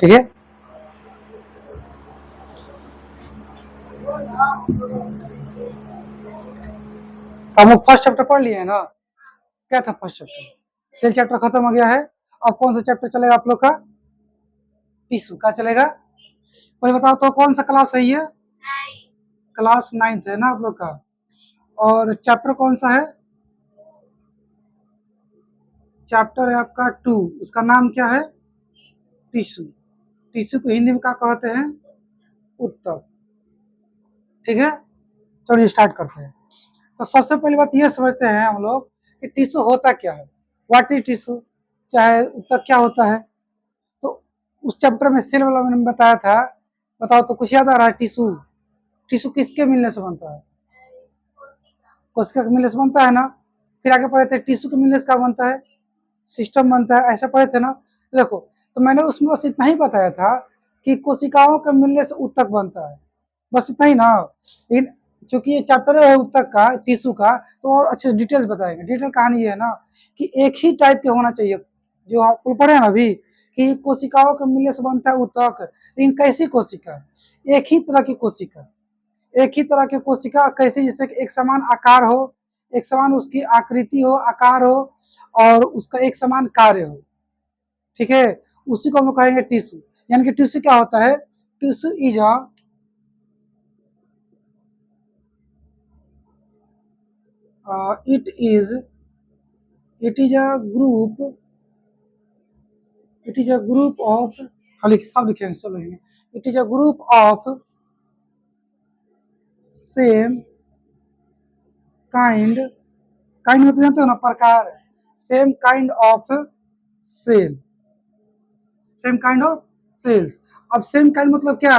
ठीक है। तो हम लोग फर्स्ट चैप्टर पढ़ लिए है ना, क्या था फर्स्ट चैप्टर? सेल चैप्टर खत्म हो गया है। अब कौन सा चैप्टर चलेगा आप लोग का? टिश्यू का चलेगा। वही बताओ तो कौन सा क्लास है ये? क्लास 9th है ना आप लोग का। और चैप्टर कौन सा है? चैप्टर है आपका 2, उसका नाम क्या है? टिश्यू। टिश्यू को हिंदी में क्या कहते हैं? उत्तक। ठीक है, चलिए स्टार्ट करते हैं। तो सबसे पहली बात ये समझते हैं हम लोग कि टिश्यू होता क्या है, व्हाट इज टिश्यू, चाहे उत्तक क्या होता है। तो उस चैप्टर में सेल वाला मैंने बताया था, बताओ तो कुछ याद आ रहा है? टिश्यू, टिश्यू किसके मिलने से बनता है? कोशिका के मिलने से बनता है ना। फिर आगे पढ़े थे टिश्यू के मिलने से क्या बनता है? सिस्टम बनता है, ऐसा पढ़े थे ना। देखो, तो मैंने उसमें बस इतना ही बताया था कि कोशिकाओं के मिलने से उत्तक बनता है, बस इतना ही ना। लेकिन चूंकि ये चैप्टर है उत्तक का, टिश्यू का, तो और अच्छे से डिटेल्स बताएंगे। डिटेल कहानी ये है ना कि एक ही टाइप के होना चाहिए, जो आप पढ़े ना अभी कि कोशिकाओं के मिलने से बनता है उत्तक। लेकिन कैसी कोशिका? एक ही तरह की कोशिका, एक ही तरह की कोशिका कैसे, जैसे कि एक समान आकार हो, एक समान उसकी आकृति हो, आकार हो, और उसका एक समान कार्य हो। ठीक है, उसी को हम लोग कहेंगे टिश्यू। यानी कि टिश्यू क्या होता है? Tissue is a it is a group, it is a group of, सब लिखेंगे, सब लिखेंगे। it is a group of same kind, kind मतलब जानते हो ना, प्रकार, same kind of cell, same kind of cells. अब सेम काइंड मतलब क्या?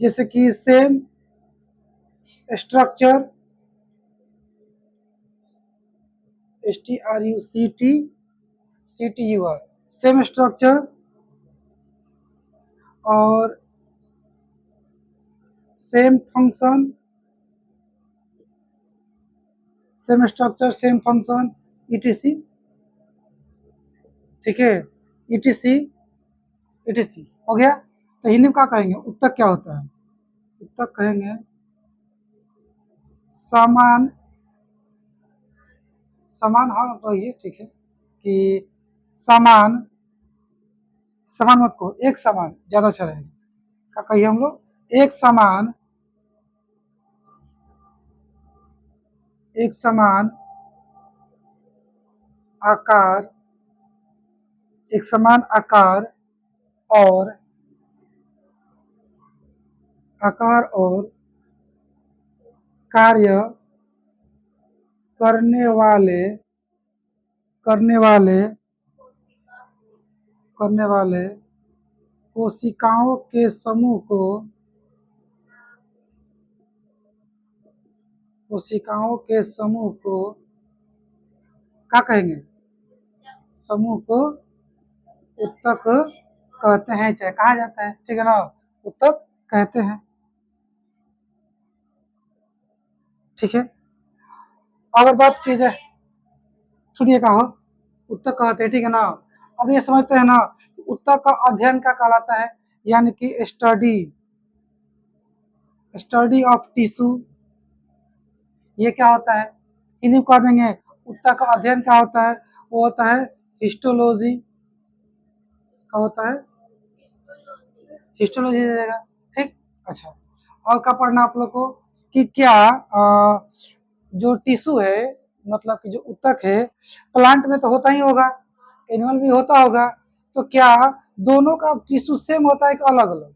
जैसे कि same structure, STRUCTUR, same structure, और same function, same structure, same function, ETC। ठीक है, ETC, ETC हो गया। तो हिंदी में क्या कहेंगे? उत्तक क्या होता है? उत्तक कहेंगे समान, समान, हाँ तो ये ठीक है कि समान, समान मत को, एक समान ज्यादा अच्छा रहेगा। क्या कहिए हम लोग? एक समान, एक समान आकार, एक समान आकार और कार्य करने वाले, करने वाले, करने वाले कोशिकाओं के समूह को, कोशिकाओं के समूह को क्या कहेंगे? समूह को उत्तक कहते हैं, चाहे कहा जाता है। ठीक है ना, उत्तक कहते हैं। ठीक है, अगर बात की जाए, सुनिए कहा उत्तक कहते हैं, ठीक है ना। अब ये समझते हैं ना, उत्तक का अध्ययन क्या कहलाता है? यानी कि स्टडी, स्टडी ऑफ टिश्यू। ये क्या होता है? हिंदी में कह देंगे उत्तक का अध्ययन क्या होता है? वो होता है हिस्टोलॉजी। क्या होता है? हिस्टोलॉजी दे देगा। ठीक, अच्छा। और क्या पढ़ना आप लोग को कि क्या जो टिश्यू है, मतलब कि जो उत्तक है, प्लांट में तो होता ही होगा, एनिमल भी होता होगा, तो क्या दोनों का टिश्यू सेम होता है कि अलग अलग?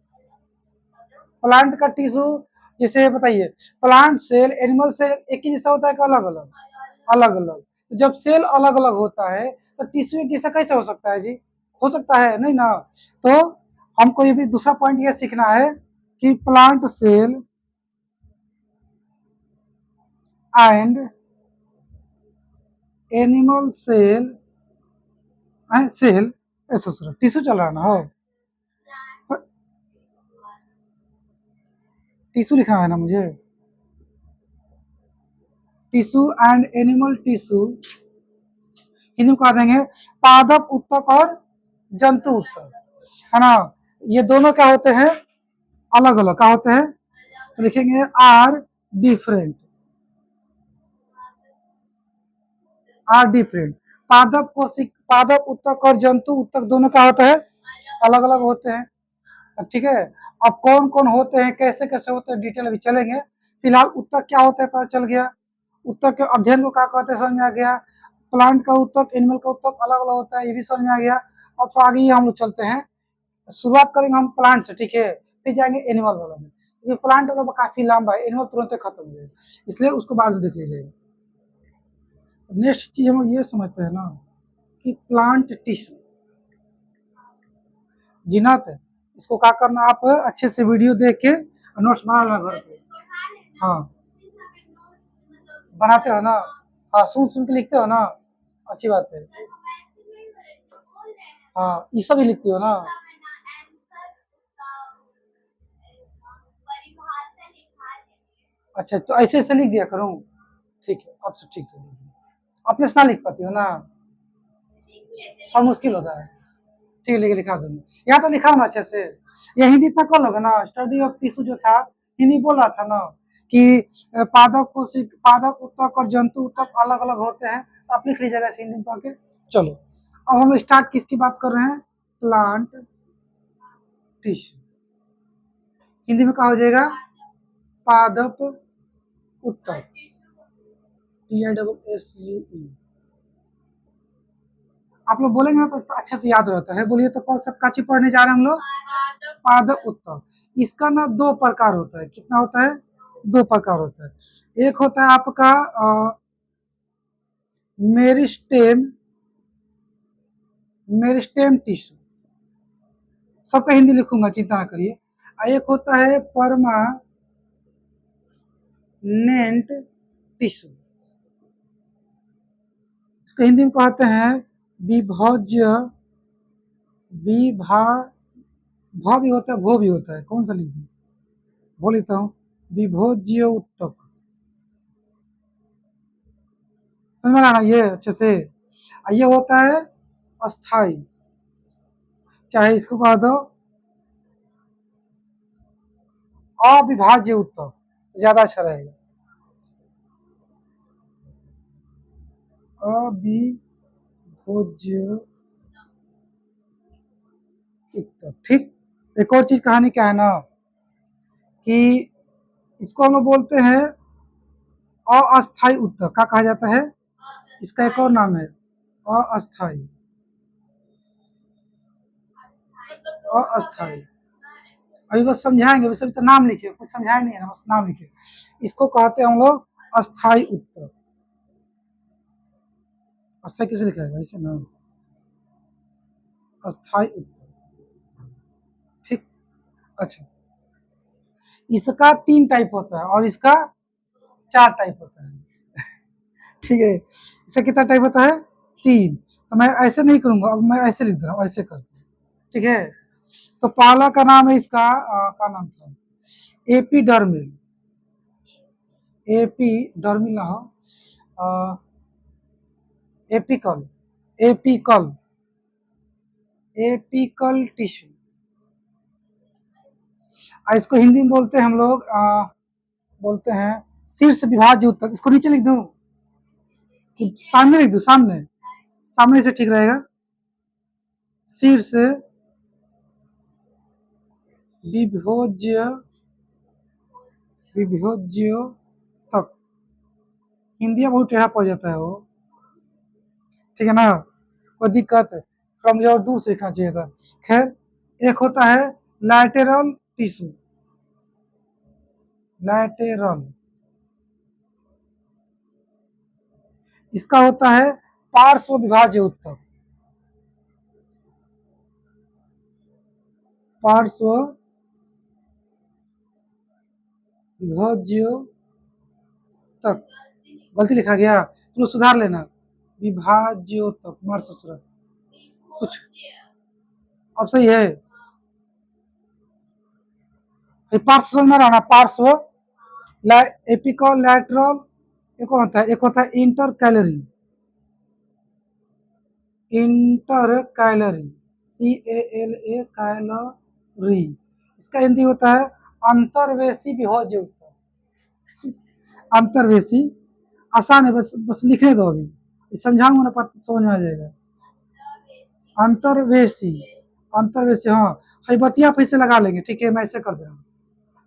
प्लांट का टिश्यू, जैसे बताइए, प्लांट सेल एनिमल सेल एक ही जैसा होता है कि अलग अलग? अलग अलग। जब सेल अलग अलग होता है तो टिश्यू एक जैसा कैसे हो सकता है जी? हो सकता है नहीं ना। तो हमको ये भी दूसरा पॉइंट ये सीखना है कि plant cell and animal cell, cell, ऐसा टिश्यू चल रहा ना हो, टिश्यू लिखना है ना मुझे। Tissue and animal tissue, Hindi में कह देंगे पादप उत्तक और जंतु उत्तक, है ना। ये दोनों क्या होते हैं, अलग अलग क्या होते हैं, तो लिखेंगे आर डिफरेंट, आर डिफरेंट। पादप कोशिक, पादप उत्तक और जंतु उत्तक दोनों क्या होता है, अलग अलग होते हैं। ठीक है, अब कौन कौन होते हैं, कैसे कैसे होते हैं, डिटेल अभी चलेंगे। फिलहाल उत्तक क्या होता है पता चल गया, उत्तक के अध्ययन को क्या कहते हैं समझ में आ गया, प्लांट का उत्तक एनिमल का उत्तक अलग अलग होता है ये भी समझ में आ गया। और तो आगे ही हम लोग चलते हैं, शुरुआत करेंगे हम प्लांट से, ठीक है, फिर जाएंगे एनिमल वाला में, क्योंकि प्लांट वाला काफी लंबा है, एनिमल तुरंत खत्म हो जाएगा, इसलिए उसको बाद में देख लीजिएगा। नेक्स्ट चीज हम लोग ये समझते हैं ना कि प्लांट टिश्यू, जिनात है, इसको क्या करना, आप अच्छे से वीडियो देख के नोट्स बना लेना घर पे। हाँ बनाते हो ना, हाँ सुन सुन के लिखते हो ना, अच्छी बात है। हाँ ये सब ही लिखती हो ना, अच्छा तो ऐसे ऐसे लिख दिया करूँ, ठीक है अब से ठीक है, अपने से ना लिख पाती हो ना, और मुश्किल होता है, ठीक है लेके लिखा दूंगी, यहाँ तो लिखा होना अच्छे से। ये हिंदी इतना कर लोगे ना, स्टडी ऑफ टिश्यू जो था हिंदी बोल रहा था ना कि पादप कोशिक, पादप उत्तक और जंतु उत्तक अलग अलग होते हैं, तो आप लिख लीजिएगा हिंदी में पढ़ के। चलो अब हम स्टार्ट किसकी बात कर रहे हैं, प्लांट टिश्यू, हिंदी में क्या हो जाएगा, पादप उत्तक, TISSUE। आप लोग बोलेंगे ना तो अच्छे से याद रहता है, बोलिए तो कौन सा काची पढ़ने जा रहे हैं हम लोग, पादप उत्तक। इसका ना दो प्रकार होता है, कितना होता है, दो प्रकार होता है। एक होता है आपका मेरिस्टेम, मेरिस्टेम टिश्यू, सबका हिंदी लिखूंगा चिंता ना करिए। एक होता है परमानेंट टिश्यू, इसको हिंदी में कहते हैं विभोज्य, विभा, भ भी होता है भो भी होता है, कौन सा लिख दूं, भो लेता हूँ, विभोज्य उत्तक, समझ में आना ये अच्छे से। ये होता है अस्थाई, चाहे इसको कह दो अविभाज्य उत्तक, ज्यादा अच्छा रहेगा, अविभोज्य उत्तक। ठीक, एक और चीज कहानी क्या है ना कि इसको हम लोग बोलते हैं अस्थाई उत्तक, क्या कहा जाता है, इसका एक और नाम है अस्थाई, अस्थाई। अभी बस समझाएंगे, वैसे तो नाम लिखिए, कुछ समझाए नहीं है ना, बस नाम लिखिए। इसको कहते हैं हम लोग अस्थाई उत्तक, अस्थाई किसे लिखा है ऐसे नाम, अस्थाई उत्तक। ठीक, अच्छा इसका 3 टाइप होता है और इसका 4 टाइप होता है। ठीक है, इसका कितना टाइप होता है, 3। तो मैं ऐसे नहीं करूंगा, अब मैं ऐसे लिख दे रहा हूँ, ऐसे कर, ठीक है। तो पहला का नाम है इसका क्या नाम था, एपिडर्मिल, एपिडर्मिल ना हो, एपिकल, एपिकल, एपिकल टिश्यू, इसको हिंदी में बोलते हैं हम लोग बोलते हैं शीर्ष विभाज्य उत्तक। इसको नीचे लिख दूं कि सामने लिख दूं, सामने, सामने से ठीक रहेगा, शीर्ष विभोज्य, विभोज्य तक, हिंदी बहुत टेढ़ा पड़ जाता है वो, ठीक है ना, कोई दिक्कत है, कमजोर दूर से लिखना चाहिए था। खैर एक होता है लैटेरल टिश्यू, लैटेरल, इसका होता है पार्श्व विभाज्य उत्तक, पार्श्व विभाज्य तक, गलती लिखा गया तो सुधार लेना, विभाज्य तक, मार ससुरा कुछ, अब सही है, पार्श्व समझ में रहना, पार्श्व, एपिकल, लैटरल, एक और होता है, एक होता है inter calorie, inter calorie, CALA calorie, री। इसका हिंदी होता है अंतर्वेशी विभज्य उत्तर। अंतर्वेशी आसान है, बस बस लिखने दो, अभी समझाऊंगा ना, समझ में आ जाएगा। अंतर्वेशी, अंतर्वेशी, हाँ भाई बतिया फिर से लगा लेंगे, ठीक है, मैं ऐसे कर दे रहा हूँ,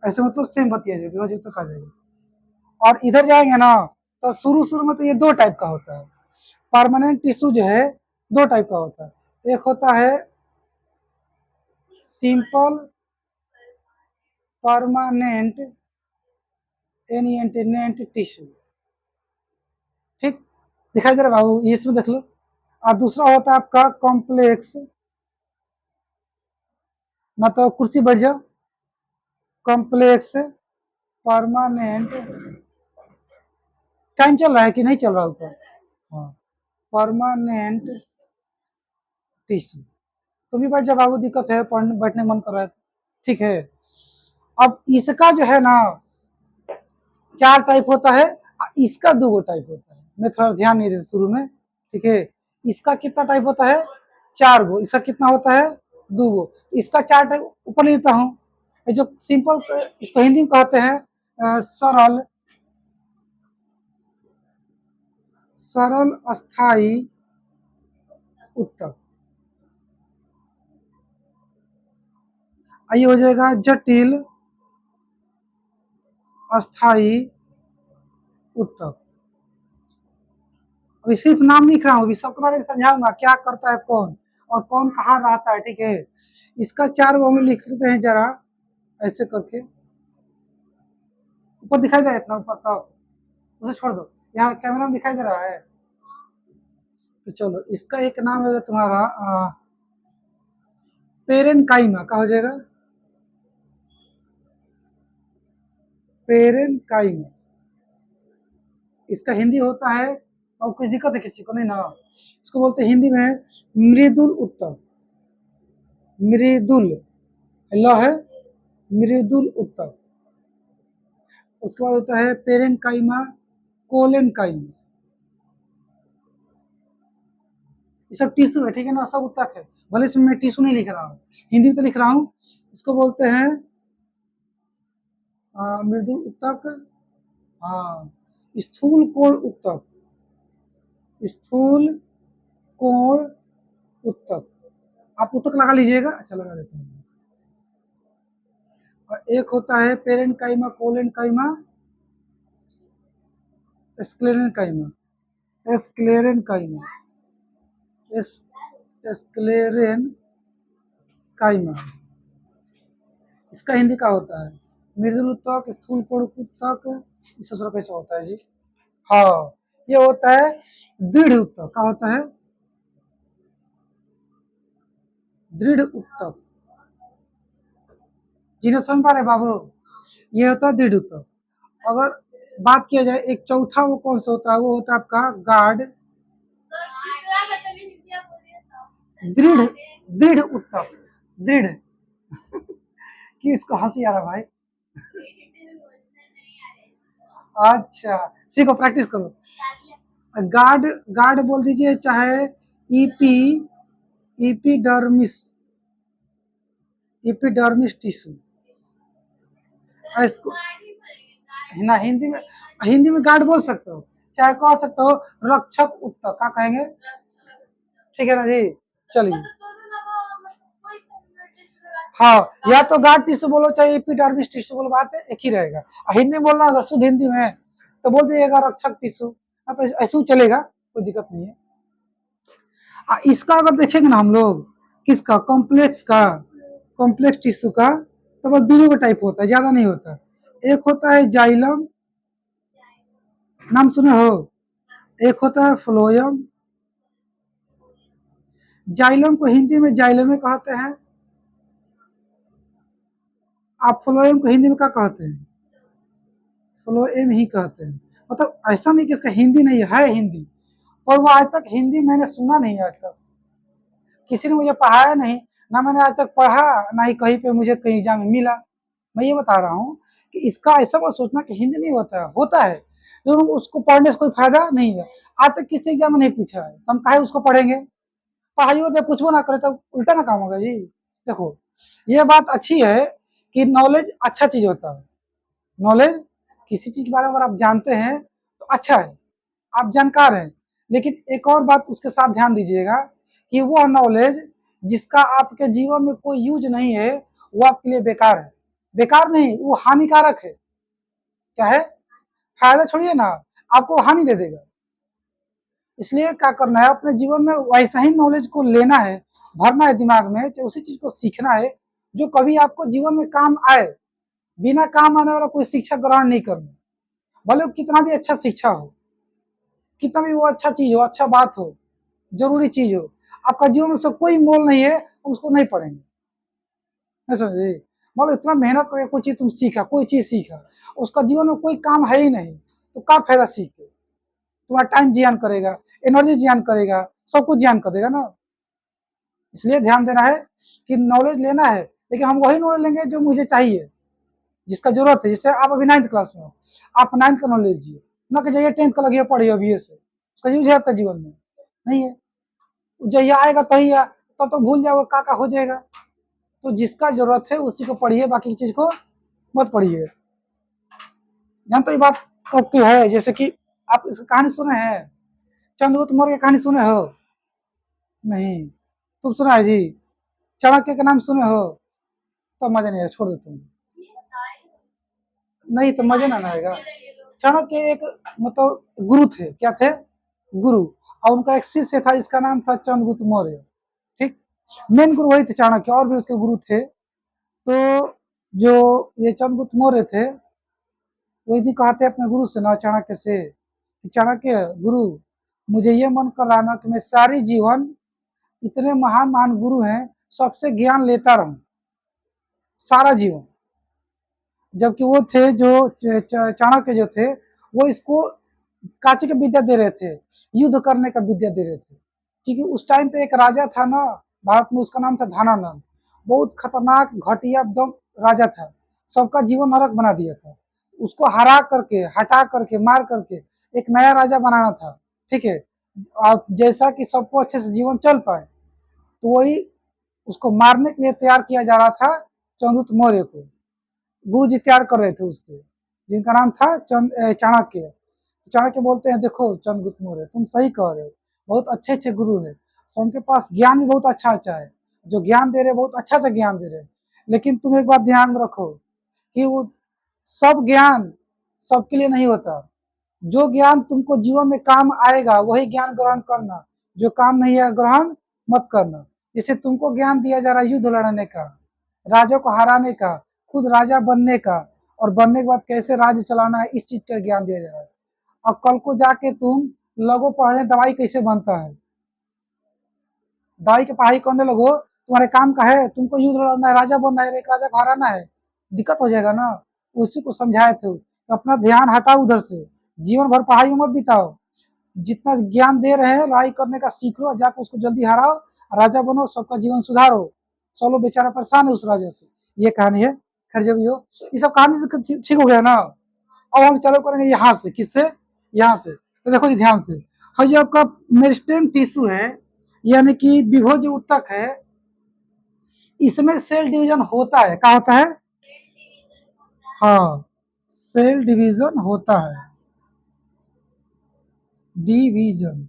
ऐसे मतलब सेम बतिया जाएगी, विभज्य उत्तर आ जाएगा। और इधर जाएंगे ना, तो शुरू शुरू में तो ये दो टाइप का होता है। परमानेंट टिश्यू जो है दो टाइप का होता है, एक होता है सिंपल परमानेंट एनिएंटेनेंट टिश्यू, ठीक, दिखाई दे रहा है बाबू, ये इसमें देख लो। और दूसरा होता है आपका कॉम्प्लेक्स, मतलब कुर्सी बैठ जाओ, कॉम्प्लेक्स परमानेंट, टाइम चल रहा है कि नहीं चल रहा ऊपर, हाँ, परमानेंट टिश्यू। तो भी बैठ जाओ बाबू, दिक्कत है, पढ़ने बैठने मन कर रहा है, ठीक है। अब इसका जो है ना चार टाइप होता है, इसका दो टाइप होता है, मैं थोड़ा ध्यान नहीं देता शुरू में, ठीक है। इसका कितना टाइप होता है, चार गो, इसका कितना होता है, दो गो, इसका चार टाइप ऊपर लिखता हूँ। जो सिंपल, इसको हिंदी में कहते हैं सरल, सरल अस्थाई उत्तर। ये हो जाएगा जटिल अस्थाई उत्तर। अभी सिर्फ नाम लिख रहा हूँ, अभी सबके बारे में समझाऊंगा क्या करता है कौन, और कौन कहाँ रहता है, ठीक है। इसका चार गो हम लिख लेते हैं जरा, ऐसे करके, ऊपर दिखाई दे रहा है इतना ऊपर तक, उसे छोड़ दो, यहाँ कैमरा में दिखाई दे रहा है। तो चलो, इसका एक नाम है तुम्हारा पेरेनकाइमा, का हो जाएगा पेरेनकाइमा। इसका हिंदी होता है, और कोई दिक्कत है किसी को नहीं ना, इसको बोलते हैं हिंदी में मृदुल उत्तर, मृदुल, ल है मृदुल उत्तर। उसके बाद होता है पेरेनकाइमा कोलेनकाइमा, ये सब टिश्यू है, ठीक है ना, सब उत्तक है, भले इसमें मैं टिश्यू नहीं लिख रहा हूँ, हिंदी में तो लिख रहा हूँ। इसको बोलते हैं मृदुल उत्तक, हाँ, स्थूल कोण उत्तक, स्थूल कोण उत्तक। आप उत्तक लगा लीजिएगा, अच्छा लगा देते हैं। और एक होता है parenchyma collenchyma sclerenchyma, sclerenchyma, sclerenchyma. इसका हिंदी का होता है मृदुल उत्तक, स्थूल कोण उत्तक, दूसरा कैसा होता है जी, हाँ, ये होता है दृढ़ उत्तक, का होता है दृढ़ उत्तक। जिन्हें समझ पा रहे बाबू, ये होता है दृढ़ उत्तक। अगर बात किया जाए एक चौथा, वो कौन सा होता है, वो होता है आपका गार्ड, दृढ़, दृढ़ उत्तक, दृढ़ कि इसको हंसी आ रहा भाई, अच्छा सीखो, प्रैक्टिस करो। गार्ड, गार्ड बोल दीजिए, चाहे ईपी, इपीडर्मिस, इपीडर्मिस टिश्यू, इसको ना हिंदी में गार्ड बोल सकते हो, चाहे कह सकते हो रक्षक उत्तक, क्या कहेंगे, ठीक है ना जी, चलिए। हाँ, या तो गार्ड टिश्यू बोलो, चाहे एपिडर्मिस टिश्यू बोलो, बात है एक ही रहेगा। हिंदी में बोलना होगा, शुद्ध हिंदी में तो बोल दिएगा रक्षक टिश्यू, तो ऐसे ही चलेगा, कोई दिक्कत नहीं है। इसका अगर देखेंगे ना हम लोग, किसका, कॉम्प्लेक्स का, कॉम्प्लेक्स टिश्यू का, तो बस दो का टाइप होता है, ज्यादा नहीं होता। एक होता है जाइलम, नाम सुने हो, एक होता है फ्लोयम। जाइलम को हिंदी में जाइलमे कहते हैं, आप फ्लोएम को हिंदी में क्या कहते हैं, फ्लोएम ही कहते हैं। मतलब ऐसा नहीं कि इसका हिंदी नहीं है, हिंदी, और वो आज तक हिंदी मैंने सुना नहीं, आज तक किसी ने मुझे पढ़ाया नहीं, ना मैंने आज तक पढ़ा, ना ही कहीं पे मुझे कहीं एग्जाम में मिला। मैं ये बता रहा हूँ कि इसका ऐसा मत सोचना कि हिंदी नहीं होता है, होता है, तो उसको पढ़ने से कोई फायदा नहीं है। आज तक किसी एग्जाम में नहीं पूछा है, तो हम काहे उसको पढ़ेंगे, पढ़ाई होते पूछबो ना करे तो उल्टा ना काम होगा जी। देखो, ये बात अच्छी है कि नॉलेज अच्छा चीज होता है। नॉलेज किसी चीज के बारे में अगर आप जानते हैं तो अच्छा है, आप जानकार हैं। लेकिन एक और बात उसके साथ ध्यान दीजिएगा कि वह नॉलेज जिसका आपके जीवन में कोई यूज नहीं है वो आपके लिए बेकार है। बेकार नहीं, वो हानिकारक है। क्या है? फायदा छोड़िए ना, आपको हानि दे देगा। इसलिए क्या करना है, अपने जीवन में वैसा ही नॉलेज को लेना है, भरना है दिमाग में, तो उसी चीज को सीखना है जो कभी आपको जीवन में काम आए। बिना काम आने वाला कोई शिक्षा ग्रहण नहीं करना, भले वो कितना भी अच्छा शिक्षा हो, कितना भी वो अच्छा चीज हो, अच्छा बात हो, जरूरी चीज हो, आपका जीवन में उसका कोई मोल नहीं है, हम उसको नहीं पढ़ेंगे। नहीं समझे? मतलब इतना मेहनत करके कोई चीज तुम सीखा, कोई चीज सीखा, उसका जीवन में कोई काम है ही नहीं, तो क्या फायदा सीख के? तुम्हारा टाइम जियान करेगा, एनर्जी जियान करेगा, सब कुछ जियान कर देगा ना। इसलिए ध्यान देना है कि नॉलेज लेना है, लेकिन हम वही नॉलेज लेंगे जो मुझे चाहिए, जिसका जरूरत है। जैसे आप अभी 9th क्लास में हो, आप 9th का नॉलेज लीजिए, ना कि जाइए 10th का लगिए पढ़िए अभी से, उसका यूज है आपका जीवन में? नहीं है। जहिया आएगा तो ही तब तो भूल जाओगे, का हो जाएगा। तो जिसका जरूरत है उसी को पढ़िए, बाकी चीज को मत पढ़िए। जान तो ये बात कब की है, जैसे कि आप इसकी कहानी सुने हैं, चंद्रगुप्त मौर्य की कहानी सुने हो? नहीं। तुम सुना है जी? चाणक्य का नाम सुने हो? तो मजा नहीं आएगा, छोड़ दो तुम। नहीं तो मजे ना आएगा। चाणक्य एक मतलब गुरु थे, क्या थे? गुरु। और उनका एक शिष्य था जिसका नाम था चंद्रगुप्त मौर्य। ठीक। मेन गुरु वही थे चाणक्य, और भी उसके गुरु थे। तो जो ये चंद्रगुप्त मौर्य थे, वो यदि कहते अपने गुरु से ना, चाणक्य से, कि चाणक्य गुरु, मुझे ये मन कर रहा ना कि मैं सारी जीवन, इतने महान महान गुरु हैं, सबसे ज्ञान लेता रहूं सारा जीवन। जबकि वो थे जो चाणक्य जो थे, वो इसको काची की विद्या दे रहे थे, युद्ध करने का विद्या दे रहे थे। क्योंकि उस टाइम पे एक राजा था ना भारत में, उसका नाम था धनानंद। बहुत खतरनाक घटिया दम राजा था, सबका जीवन नरक बना दिया था। उसको हरा करके, हटा करके, मार करके एक नया राजा बनाना था। ठीक है, और जैसा कि सबको अच्छे से जीवन चल पाए, तो वही उसको मारने के लिए तैयार किया जा रहा था चंद्रगुप्त मौर्य को। गुरु जी तैयार कर रहे थे उसके, जिनका नाम था चाणक्य। तो चाणक्य बोलते हैं, देखो चंद्रगुप्त मौर्य, तुम सही कह रहे हो, बहुत अच्छे अच्छे गुरु है, सो उनके पास ज्ञान भी बहुत अच्छा अच्छा है, जो ज्ञान दे रहे बहुत अच्छा अच्छा ज्ञान दे रहे। लेकिन तुम एक बात ध्यान में रखो कि वो सब ज्ञान सबके लिए नहीं होता। जो ज्ञान तुमको जीवन में काम आएगा वही ज्ञान ग्रहण करना, जो काम नहीं है ग्रहण मत करना। जैसे तुमको ज्ञान दिया जा रहा है युद्ध लड़ने का, राजा को हराने का, खुद राजा बनने का, और बनने के बाद कैसे राज्य चलाना है, इस चीज का ज्ञान दिया जा रहा है। अब कल को जाके तुम लगो पढ़ने दवाई कैसे बनता है, दवाई की पढ़ाई करने लगो, तुम्हारे काम का है, तुमको युद्ध लड़ना है, राजा बनना है, एक राजा को हराना है, दिक्कत हो जाएगा ना। उसी को समझाए थे, अपना ध्यान हटाओ उधर से, जीवन भर पढ़ाई में मत बिताओ। जितना ज्ञान दे रहे हैं लड़ाई करने का सीख लो, जाकर उसको जल्दी हराओ, राजा बनो, सबका जीवन सुधारो। सब लोग बेचारा परेशान है उस राजा से। ये कहानी है। खैर जब ये सब कहानी तो ठीक हो गया ना। अब हम चालू करेंगे यहाँ से, किससे? यहाँ से। तो देखो जी ध्यान से, हाँ जो आपका मेरिस्टेम टिश्यू है, यानी कि विभो जो ऊतक है, इसमें सेल डिवीजन होता है। क्या होता है? हाँ, सेल डिवीजन होता है। डिवीजन,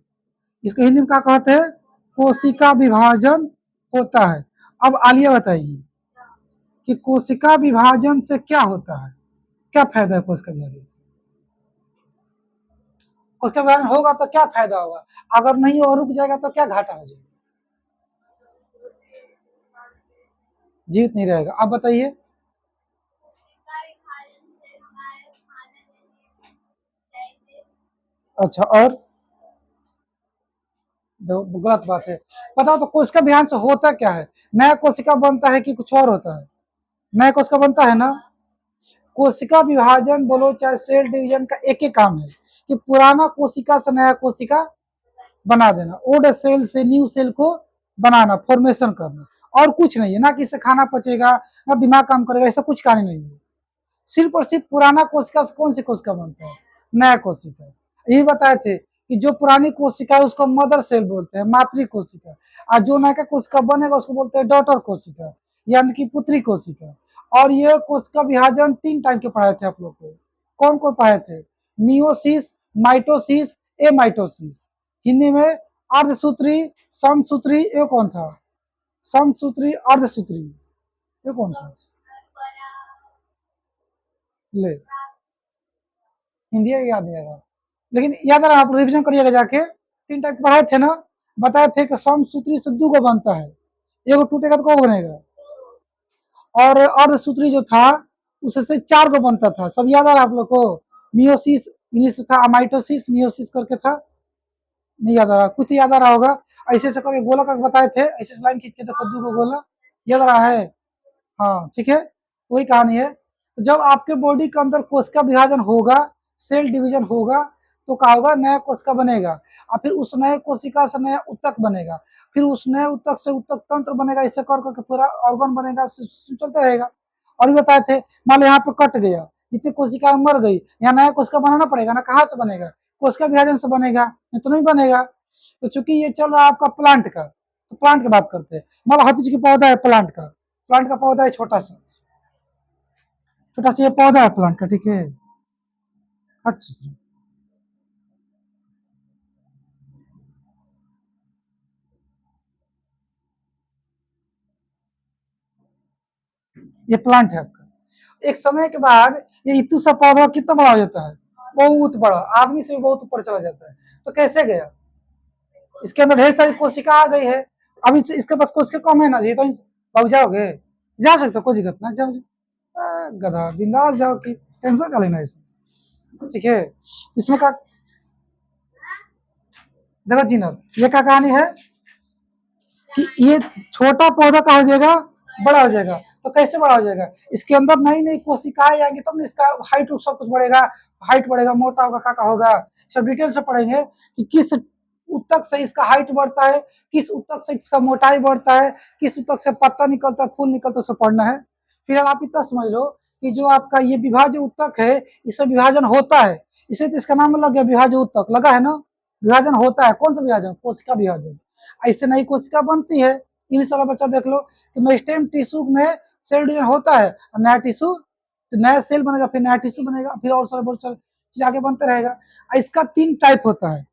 इसको हिंदी में क्या कहते हैं? कोशिका विभाजन होता है। अब आलिया बताइए कि कोशिका विभाजन से क्या होता है, क्या फायदा है कोशिका विभाजन से? कोशिका विभाजन होगा तो क्या फायदा होगा, अगर नहीं और रुक जाएगा तो क्या घाटा हो जाएगा? जीवित नहीं रहेगा। अब बताइए। अच्छा, और गलत बात है। बताओ तो कोशिका विभाजन से होता क्या है? नया कोशिका बनता है कि कुछ और होता है? नया कोशिका बनता है ना। कोशिका विभाजन बोलो चाहे सेल डिवीजन का एक ही काम है कि पुराना कोशिका से नया कोशिका बना देना, ओल्ड सेल से न्यू सेल को बनाना, फॉर्मेशन करना, और कुछ नहीं है। ना कि इससे खाना पचेगा, ना दिमाग काम करेगा, ऐसा कुछ कार्य नहीं है। सिर्फ और सिर्फ पुराना कोशिका से कौन सी कोशिका बनता है? नया कोशिका। यही बताए थे कि जो पुरानी कोशिका है उसको मदर सेल बोलते हैं, मातृ कोशिका, और जो नया कोशिका बनेगा उसको बोलते हैं डॉटर कोशिका। यानी कि पुत्री कोशिका। और ये कोशिका विभाजन 3 टाइप के पढ़ाए थे आप लोग को। कौन कौन पढ़ाए थे? Meiosis, mitosis, amitosis. हिंदी में अर्धसूत्री, समसूत्री, ये कौन था? समसूत्री, अर्धसूत्री, ये कौन था? ले, हिंदी याद नहीं आएगा, लेकिन याद रहा, आप रिविजन करिएगा जाके। 3 टाइप पढ़ाए थे ना, बताए थे कि समसूत्री से 2 को बनता है, एगो टूटेगा तो कौ बनेगा, और अर्धसूत्री जो था उससे 4 को बनता था। सब याद आ रहा है आप लोग को? मियोसिस इंग्लिश था, माइटोसिस, मियोसिस करके था, नहीं याद आ रहा? कुछ तो याद आ रहा होगा। ऐसे ऐसे करके गोला का बताए थे, ऐसे लाइन खींच के देखो 2 को गोला, याद आ रहा है? हाँ ठीक है, वही कहानी है। तो जब आपके बॉडी के अंदर कोशिका विभाजन होगा, सेल डिवीजन होगा, तो क्या होगा? नया कोशिका बनेगा, और फिर उस नए कोशिका से नया उत्तक बनेगा, फिर उस नए उत्तक से उत्तक तंत्र बनेगा, इससे कर करके पूरा ऑर्गन बनेगा, चलता रहेगा। और भी बताए थे, मान लो यहाँ पे कट गया, इतनी कोशिका मर गई, यहाँ नया कोशिका बनाना पड़ेगा ना, कहाँ से बनेगा? कोशिका विभाजन से बनेगा, नहीं तो नहीं बनेगा। तो चूंकि ये चल रहा है आपका प्लांट का, तो प्लांट की बात करते हैं। मान लो हर चीज की पौधा है प्लांट का, प्लांट का पौधा है छोटा सा, छोटा सा ये पौधा है प्लांट का, ठीक है। अच्छा, ये प्लांट है आपका। एक समय के बाद ये इतू सा पौधा कितना बड़ा हो जाता है? बहुत बड़ा, आदमी से भी बहुत ऊपर चला जाता है। तो कैसे गया? इसके अंदर ढेर सारी कोशिका आ गई है। अब इसके पास कोशिका कम है ना जी, तो भाग जाओगे, जा सकते हो, कोई दिक्कत ना, जाओ गधा, बिंदास जाओ, की टेंशन का लेना इसे, ठीक है। इसमें का देखो जीनत, ये क्या कहानी है कि ये छोटा पौधा कहा हो जाएगा, बड़ा हो जाएगा। तो कैसे बड़ा हो जाएगा? इसके अंदर नई नई कोशिकाएं आएंगी, तब तो इसका हाइट सब कुछ बढ़ेगा, हाइट बढ़ेगा, मोटा होगा, क्या होगा, सब डिटेल से पढ़ेंगे कि किस उत्तक से इसका हाइट बढ़ता है, किस उत्तक से इसका मोटाई बढ़ता है, किस उत्तक से पत्ता निकलता है, फूल निकलता है, उसे पढ़ना है। फिर आप इतना समझ लो कि जो आपका ये विभाज्य उत्तक है, इससे विभाजन होता है, इसे तो इसका नाम लग गया विभाज्य उत्तक, लगा है ना? विभाजन होता है, कौन सा विभाजन? कोशिका विभाजन। ऐसे नई कोशिका बनती है। इंग्लिश वाला बच्चा देख लो कि मेरिस्टेम टिश्यू में सेल डिवीजन होता है, नया टिश्यू, नया सेल बनेगा, फिर नया टिश्यू बनेगा, फिर और सारे बहुत सारे चीज आगे बनते रहेगा। इसका 3 टाइप होता है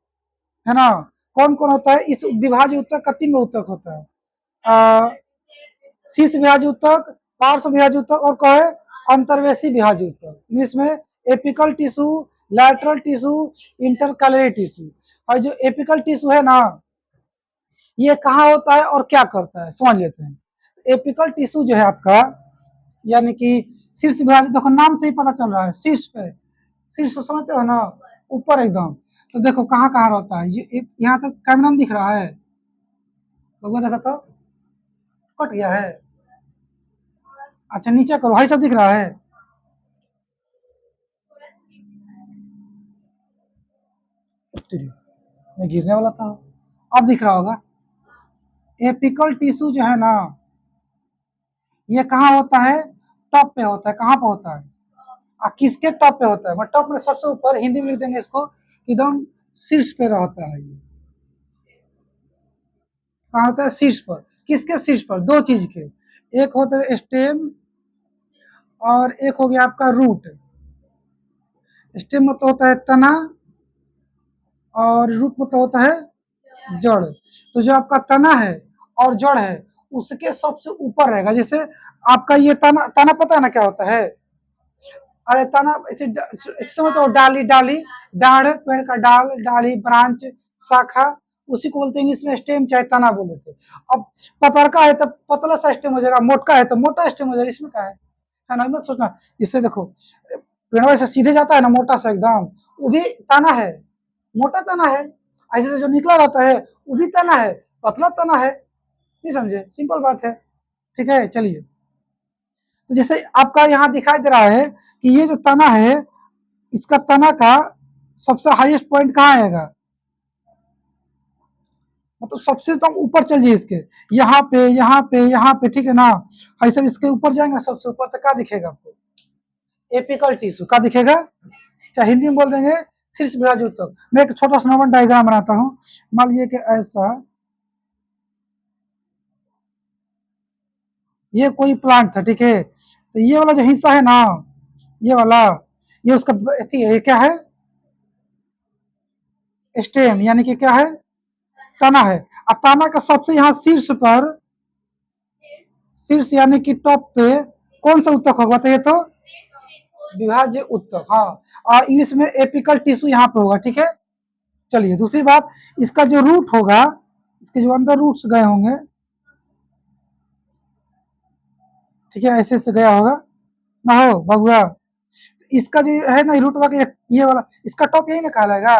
ना? कौन कौन होता है? इस विभाज्य उत्तक का 3 उत्तक होता है, शीर्ष विभाज्य उत्तक, पार्श्व विभाज्य उत्तक, और कहे अंतर्वेशी विभाज्य उत्तक। इंग्लिश में apical tissue, lateral tissue, intercalary tissue. और जो एपिकल टिश्यू है ना, ये कहाँ होता है और क्या करता है, समझ लेते हैं। एपिकल टिश्यू जो है आपका, यानी कि शीर्ष विभाग, देखो नाम से ही पता चल रहा है, शीर्ष पे, शीर्ष को समझते हो ना, ऊपर एकदम। तो देखो कहाँ कहाँ रहता है, ये यहाँ तक कैमरा दिख रहा है, लोगों देखो तो कट गया है। अच्छा नीचे करो, हाई सब दिख रहा है, मैं गिरने वाला था, अब दिख रहा होगा। एपिकल टिश्यू जो है ना, ये कहाँ होता है? टॉप पे होता है। कहाँ पे होता है? किसके टॉप पे होता है? मतलब टॉप में सबसे ऊपर, हिंदी में लिख देंगे इसको, एकदम शीर्ष पे रहता है ये। कहाँ होता है? शीर्ष पर। किसके शीर्ष पर? 2 चीज के, एक होता है स्टेम, और एक हो गया आपका रूट। स्टेम मतलब होता है तना, और रूट मतलब होता है जड़। तो जो आपका तना है और जड़ है, उसके सबसे ऊपर रहेगा। जैसे आपका ये तना, तना पता है ना क्या होता है? अरे तना समझ तो, डाली, डाली, डाढ़, पेड़ का डाल, डाली, ब्रांच, शाखा, उसी को बोलते हैं इंग्लिश में स्टेम, चाहे तना बोल देते। अब पतरका है तो पतला सा स्टेम हो जाएगा, मोटका है तो मोटा स्टेम हो जाएगा, इसमें क्या है ना, मत सोचना। इससे देखो पेड़ से सीधे जाता है ना, मोटा सा एकदम, वो भी तना है, मोटा तना है। ऐसे से जो निकला रहता है वो भी तना है, पतला तना है, नहीं समझे? सिंपल बात है, ठीक है। चलिए, तो जैसे आपका यहाँ दिखाई दे रहा है कि ये जो तना है, इसका तना का सबसे हाईएस्ट पॉइंट कहाँ आएगा? मतलब सबसे तो ऊपर चल जाइए इसके, यहाँ पे, यहाँ पे, यहाँ पे, ठीक है ना? ऐसे इसके ऊपर जाएंगे सबसे ऊपर, तो क्या दिखेगा आपको? एपिकल टिश्यू क्या दिखेगा? चाहे हिंदी में बोल देंगे शीर्ष विभाज्य उत्तक। मैं एक छोटा सा नॉर्मल डायग्राम बनाता हूँ। मान लीजिए कि ऐसा, ये कोई प्लांट था, ठीक है। तो ये वाला जो हिस्सा है ना, ये वाला, ये उसका ये क्या है, स्टेम, यानी कि क्या है, तना है। अब तना का सबसे यहाँ शीर्ष पर, शीर्ष यानी कि टॉप पे कौन सा उत्तक होगा, तो ये तो विभाज्य उत्तक, हाँ। और इंग्लिश में एपिकल टिश्यू यहाँ पे होगा, ठीक है। चलिए दूसरी बात, इसका जो रूट होगा, इसके जो अंदर रूट्स गए होंगे, ठीक है, ऐसे से गया होगा ना हो बबुआ। इसका जो है ना रूट वाला, ये वाला, इसका टॉप यही निकालेगा,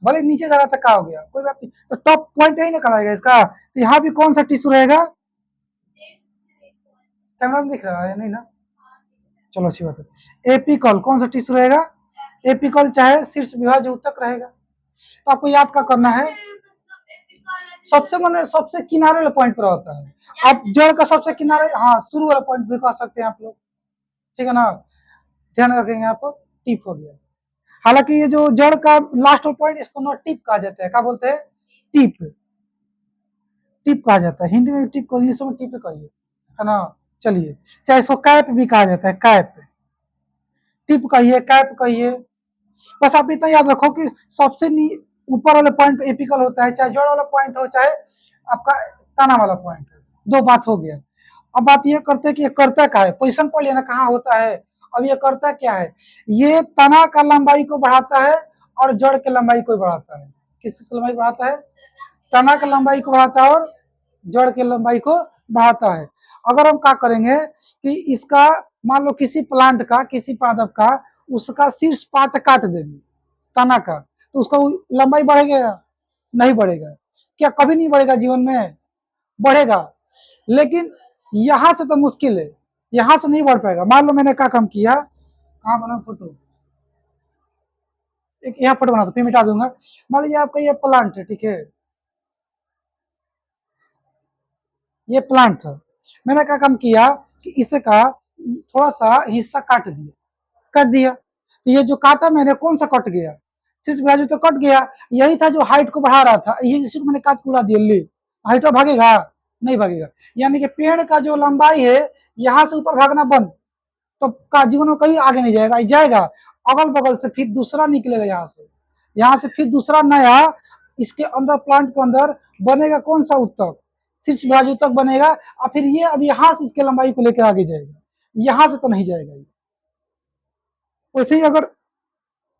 भले नीचे जा रहा था, क्या हो गया, कोई बात नहीं, तो टॉप पॉइंट यही निकालेगा इसका। तो यहाँ भी कौन सा टिश्यू रहेगा, कैमरा में दिख रहा है नहीं ना, चलो अच्छी बात है। एपिकल कौन सा टिश्यू रहेगा, एपिकल चाहे शीर्ष विभाज्य उत्तक रहेगा। तो आपको याद क्या करना है, सबसे मैंने सबसे किनारे वाले पॉइंट पर होता है। आप जड़ का सबसे किनारे, हाँ, शुरू वाला पॉइंट भी कह सकते हैं आप लोग, ठीक है ना, ध्यान रखेंगे आप। टिप हो गया, हालांकि ये जो जड़ का लास्ट पॉइंट, इसको ना टिप कहा जाता है, क्या बोलते हैं, टिप, टिप कहा जाता है, हिंदी में टिप को, इंग्लिश में टिप कहिए, है ना। चलिए, चाहे इसको कैप भी कहा जाता है, कैप, टिप कहिए, कैप कहिए, बस आप इतना याद रखो कि सबसे ऊपर वाले पॉइंट एपिकल होता है, चाहे जड़ वाला पॉइंट हो, चाहे आपका तना वाला पॉइंट हो। दो बात हो गया। अब बात ये करते हैं कि ये करता क्या है, पोजिशन पढ़ लिया ना, कहाँ होता है। अब ये करता क्या है, ये तना का लंबाई को बढ़ाता है और जड़ के लंबाई को बढ़ाता है। किसकी लंबाई बढ़ाता है, तना का लंबाई को बढ़ाता है और जड़ के लंबाई को बढ़ाता है। अगर हम क्या करेंगे कि इसका, मान लो किसी प्लांट का, किसी पादप का, उसका शीर्ष पार्ट काट देंगे तना का, तो उसका लंबाई बढ़ेगा, नहीं बढ़ेगा, क्या कभी नहीं बढ़ेगा जीवन में, बढ़ेगा, लेकिन यहां से तो मुश्किल है, यहां से नहीं बढ़ पाएगा। मान लो मैंने क्या काम किया, कहाँ बना फोटो, एक यहाँ फोटो बना दो, फिर मिटा दूंगा। मान लीजिए आपका ये प्लांट है, ठीक है, ये प्लांट था, मैंने क्या काम किया कि इसका थोड़ा सा हिस्सा काट दिया, काट दिया, तो ये जो काटा मैंने, कौन सा कट गया, सिर्फ बाजू तो कट गया, यही था जो हाइट को बढ़ा रहा था, ये इसी को मैंने काट पूरा दिया, ले हाइट में भागेगा, नहीं भागेगा। यानी कि पेड़ का जो लंबाई है, यहाँ से ऊपर भागना बंद, तो का जीवन में कहीं आगे नहीं जाएगा, जाएगा अगल बगल से, फिर दूसरा निकलेगा यहाँ से फिर दूसरा नया, इसके अंदर प्लांट के अंदर बनेगा कौन सा उत्तक, शीर्ष बाजू तक बनेगा, और फिर ये अब यहाँ से इसके लंबाई को लेकर आगे जाएगा, यहाँ से तो नहीं जाएगा। वैसे ही अगर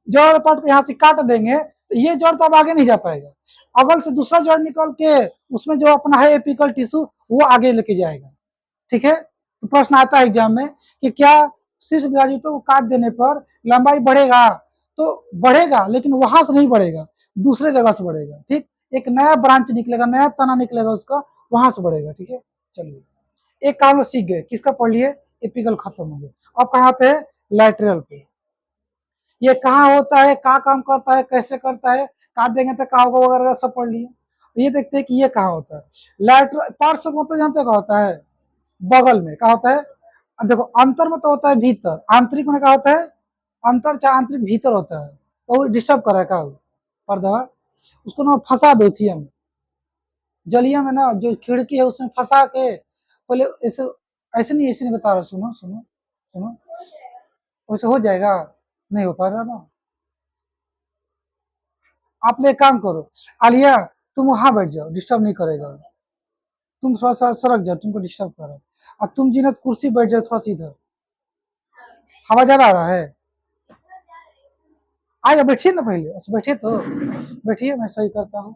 जड़ पार्ट को यहाँ से काट देंगे, तो ये जड़ तो अब आगे नहीं जा पाएगा, अगल से दूसरा जड़ निकल के उसमें जो अपना है एपिकल टिश्यू, वो आगे लेके जाएगा, ठीक है। तो प्रश्न आता है एग्जाम में कि क्या शीर्ष विभाजितों को काट देने पर लंबाई बढ़ेगा, तो बढ़ेगा, लेकिन वहां से नहीं बढ़ेगा, दूसरे जगह से बढ़ेगा, ठीक, एक नया ब्रांच निकलेगा, नया तना निकलेगा उसका, वहां से बढ़ेगा, ठीक है। चलिए, एक काम सीख गए, किसका पढ़ लिए, एपिकल खत्म हो गया। अब कहाँ पे, लैटरल पे, ये कहाँ होता है, क्या काम करता है, कैसे करता है, काट देंगे तो क्या होगा वगैरह सब पढ़ लिए। ये देखते हैं कि ये कहाँ होता है, लैटरल पार्श्व में, तो जानते क्या होता है, बगल में, क्या होता है, देखो अंतर में तो होता है भीतर, आंतरिक में क्या होता है, अंतर चाहे आंतरिक भीतर होता है, तो वो डिस्टर्ब कर रहा है क्या, पर्दा, उसको ना फंसा दो थी हम, जलिया में ना जो खिड़की है उसमें फंसा के, पहले ऐसे, ऐसे नहीं बता रहा, सुनो सुनो सुनो, वैसे हो जाएगा, नहीं हो पा रहा ना। आप एक काम करो, आलिया तुम वहां बैठ जाओ, डिस्टर्ब नहीं करेगा, तुम थोड़ा सा सरक जाओ, तुमको डिस्टर्ब कर रहा है, और तुम जीनत कुर्सी बैठ जाओ थोड़ा सा इधर, हवा ज्यादा आ रहा है, आइए बैठिए ना पहले, अच्छा बैठिए तो, बैठिए मैं सही करता हूँ।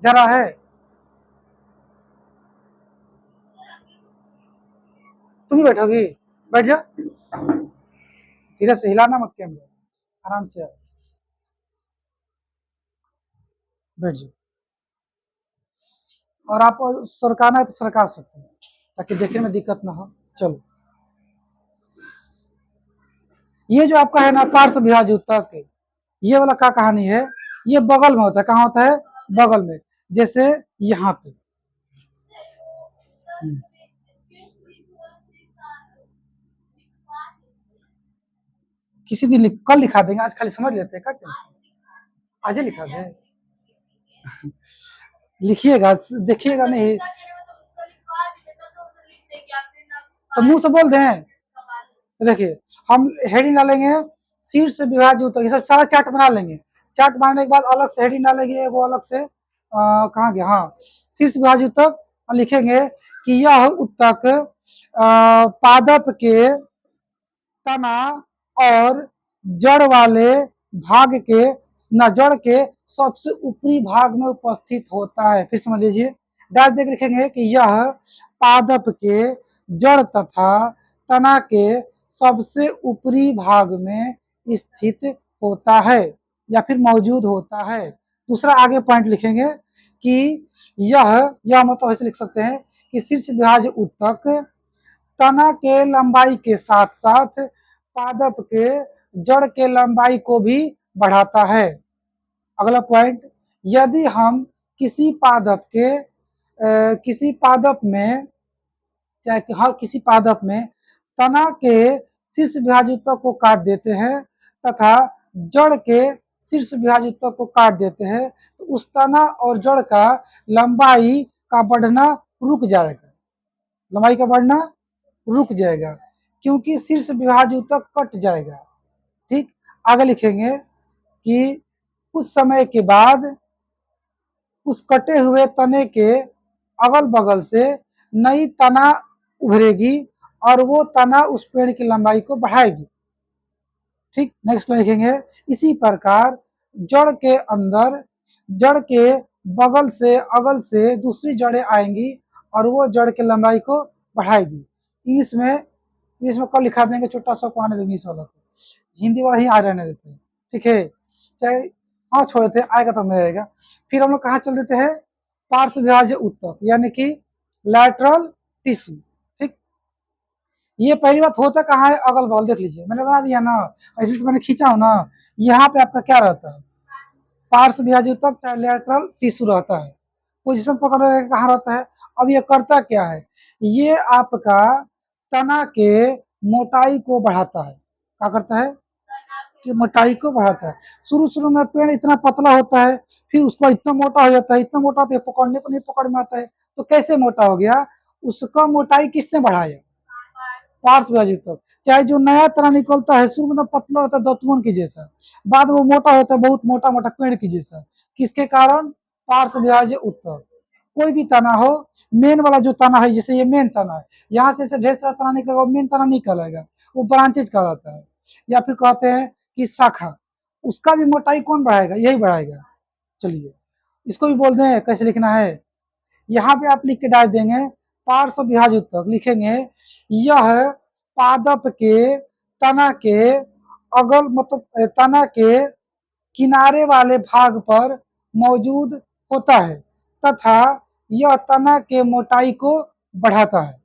जा रहा है, तुम ही बैठोगी, बैठ जाओ, धीरे से हिलाना मत कैमरा, आराम से आओ, बैठ जाओ, और आप सरकाना है तो सरका सकते हैं, ताकि देखने में दिक्कत ना हो। चलो, ये जो आपका है ना पार्श्व विभाज्य उत्तक, ये वाला क्या कहानी है, ये बगल में होता है, कहाँ होता है, बगल में, जैसे यहाँ पे, किसी दिन कल लिखा देंगे, आज खाली समझ लेते हैं, क्या टेंशन, आज ही लिखा दें, लिखिएगा, देखिएगा नहीं तो मुंह से बोल दें। देखिए हम हेडिंग डालेंगे शीर्ष विभाज्य उत्तक, ये सब सारा चार्ट बना लेंगे। चार्ट बनाने के बाद अलग से हेडिंग डालेंगे, वो अलग से कहाँ गया, हाँ शीर्ष विभाज्य उत्तक, लिखेंगे कि यह उत्तक पादप के तना और जड़ वाले भाग के न जड़ के सबसे ऊपरी भाग में उपस्थित होता है। फिर समझ लीजिए, डाल देकर लिखेंगे कि यह पादप के जड़ तथा तना के सबसे ऊपरी भाग में स्थित होता है या फिर मौजूद होता है। दूसरा आगे पॉइंट लिखेंगे कि यह मतलब ऐसे लिख सकते हैं कि शीर्ष विभाज्य उत्तक तना के लंबाई के साथ साथ पादप के जड़ के लंबाई को भी बढ़ाता है। अगला पॉइंट, यदि हम किसी पादप में चाहे हर किसी पादप में तना के शीर्ष विभाज्य उत्तक को काट देते हैं तथा जड़ के शीर्ष विभाज्य उत्तक को काट देते हैं तो उस तना और जड़ का लंबाई का बढ़ना रुक जाएगा, लंबाई का बढ़ना रुक जाएगा क्योंकि शीर्ष विभाज्य उत्तक कट जाएगा। ठीक, आगे लिखेंगे कि कुछ समय के बाद उस कटे हुए तने के अगल बगल से नई तना उभरेगी और वो तना उस पेड़ की लंबाई को बढ़ाएगी। ठीक, नेक्स्ट लिखेंगे इसी प्रकार जड़ के अंदर जड़ के बगल से अगल से दूसरी जड़ें आएंगी और वो जड़ के लंबाई को बढ़ाएगी। इंग्लिश में कल लिखा देंगे, छोटा सा आने देंगे इंग्लिश वाला को, हिंदी वाला ही आ रहने देते हैं। ठीक है, चाहे हाँ छोड़ देते, आएगा तो नहीं आएगा। फिर हम लोग कहाँ चल देते हैं, पार्श्व विभाज्य उत्तक यानी कि लैटरल टिश्यू। ठीक, ये पहली बात होता कहाँ है, अगल बगल देख लीजिए, मैंने बना दिया ना, ऐसे से मैंने खींचा हूं ना, यहाँ पे आपका क्या रहता है, पार्श्व विभाज्य उत्तक चाहे लैटरल टिश्यू रहता है। पोजीशन पकड़ कहाँ रहता है। अब ये करता क्या है, ये आपका तना के मोटाई को बढ़ाता है। क्या करता है कि मोटाई को बढ़ाता है। शुरू शुरू में पेड़ इतना पतला होता है, फिर उसको इतना मोटा हो जाता है, इतना मोटा होता है पकड़ने को नहीं पकड़ में आता है, तो कैसे मोटा हो गया, उसका मोटाई किसने बढ़ाया, पार्श्व विभाज्य उत्तक। चाहे जो नया तना निकलता है शुरू में पतला होता है दतुअन की जैसा, बाद में मोटा होता है बहुत मोटा मोटा पेड़ की जैसा, किसके कारण, पार्श्व विभाज्य उत्तक। कोई भी तना हो, मेन वाला जो तना है, जैसे ये मेन तना है, यहाँ से ढेर सारा तना निकलेगा, मेन तना नहीं कहलाएगा, वो ब्रांचेज कहलाता है। या फिर कहते हैं कि शाखा, उसका भी मोटाई कौन बढ़ाएगा, यही बढ़ाएगा। चलिए इसको भी बोलते हैं, कैसे लिखना है, यहाँ पे आप लिख के डाल देंगे पार्श्व विभाज्य उत्तक, लिखेंगे यह पादप के तना के अगल मतलब तना के किनारे वाले भाग पर मौजूद होता है तथा यह तना के मोटाई को बढ़ाता है।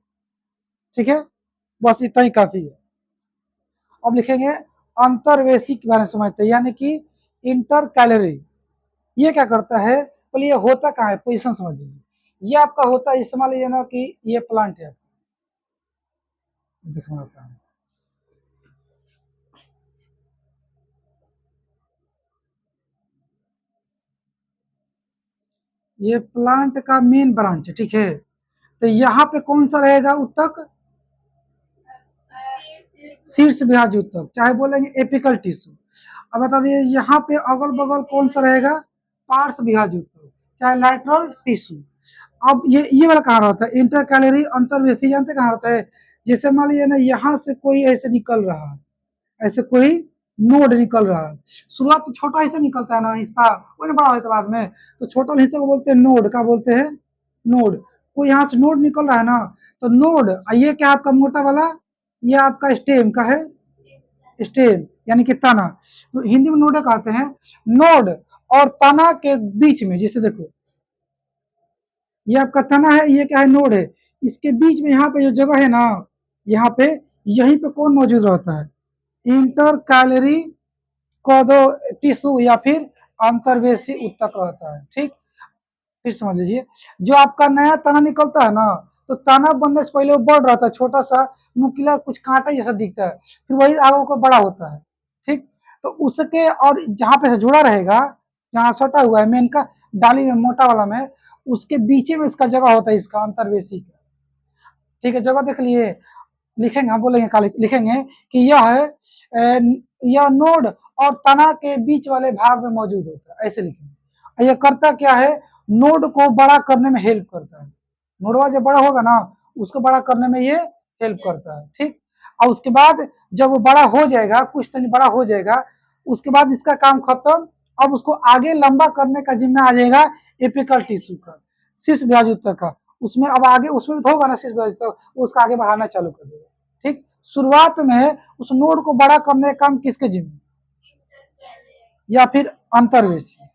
ठीक है, बस इतना ही काफी है। अब लिखेंगे अंतर्वेशी के बारे में समझते हैं, यानी कि इंटर कैलोरी। ये क्या करता है, बोले ये होता कहाँ है, पोजीशन समझ लीजिए। ये आपका होता है, मान लीजिए ना कि ये प्लांट है, दिखना होता है, ये प्लांट का मेन ब्रांच है। ठीक है, तो यहाँ पे कौन सा रहेगा उत्तक, शीर्ष विभाज्य उत्तक, चाहे बोलेंगे एपिकल टिश्यू। अब बता दिए यहाँ पे अगल बगल कौन सा रहेगा, पार्श्व विभाज्य उत्तक, चाहे लैटरल टिश्यू। अब ये वाला कहाँ रहता है, इंटर कैलोरी अंतर्वेशी, जानते कहाँ रहता है, जैसे मान लीजिए ना यहाँ से कोई ऐसे निकल रहा है, ऐसे कोई नोड निकल रहा है, शुरुआत तो छोटा हिस्सा निकलता है ना हिस्सा, वो ना बड़ा होता है बाद में, तो छोटा हिस्से को बोलते हैं नोड। क्या बोलते हैं, नोड। कोई यहाँ से नोड निकल रहा है ना, तो नोड, ये क्या आपका मोटा वाला, ये आपका स्टेम का है, स्टेम यानी कि तना, तो हिंदी में नोड कहते हैं। नोड और तना के बीच में, जैसे देखो ये आपका तना है, ये क्या है, नोड है, इसके बीच में यहाँ पे जो जगह है ना, यहाँ पे यहीं पे कौन मौजूद रहता है, इंटर कैलोरी कोदो टिश्यू या फिर अंतर्वेशी उत्तक रहता है। ठीक, फिर समझ लीजिए, जो आपका नया तना निकलता है ना, तो तना बनने से पहले वो बढ़ रहता है, छोटा सा नुकीला कुछ कांटा जैसा दिखता है, फिर वही आगे होकर बड़ा होता है। ठीक, तो उसके और जहाँ पे से जुड़ा रहेगा, जहाँ सटा हुआ है मेन का, डाली में मोटा वाला में, उसके बीच में इसका जगह होता है, इसका अंतर्वेशी का। ठीक है, जगह देख लिए, लिखेंगे, हम बोलेंगे काले लिखेंगे कि यह नोड और तना के बीच वाले भाग में मौजूद होता है, ऐसे लिखेंगे। यह करता क्या है, नोड को बड़ा करने में हेल्प करता है। नोडवा जब बड़ा होगा ना, उसको बड़ा करने में ये हेल्प करता है। ठीक, और उसके बाद जब वो बड़ा हो जाएगा, कुछ तनी बड़ा हो जाएगा, उसके बाद इसका काम खत्म। अब उसको आगे लंबा करने का जिम्मा आ जाएगा एपिकल टिश्यू का, शीर्ष व्याजुत्तक का। उसमें अब आगे उसमें भी होगा ना शीर्ष व्याजुत्तक, उसका आगे बढ़ाना चालू कर देगा। ठीक, शुरुआत में उस नोड को बड़ा करने का काम किसके जिम्मे, या फिर अंतर्वेशी।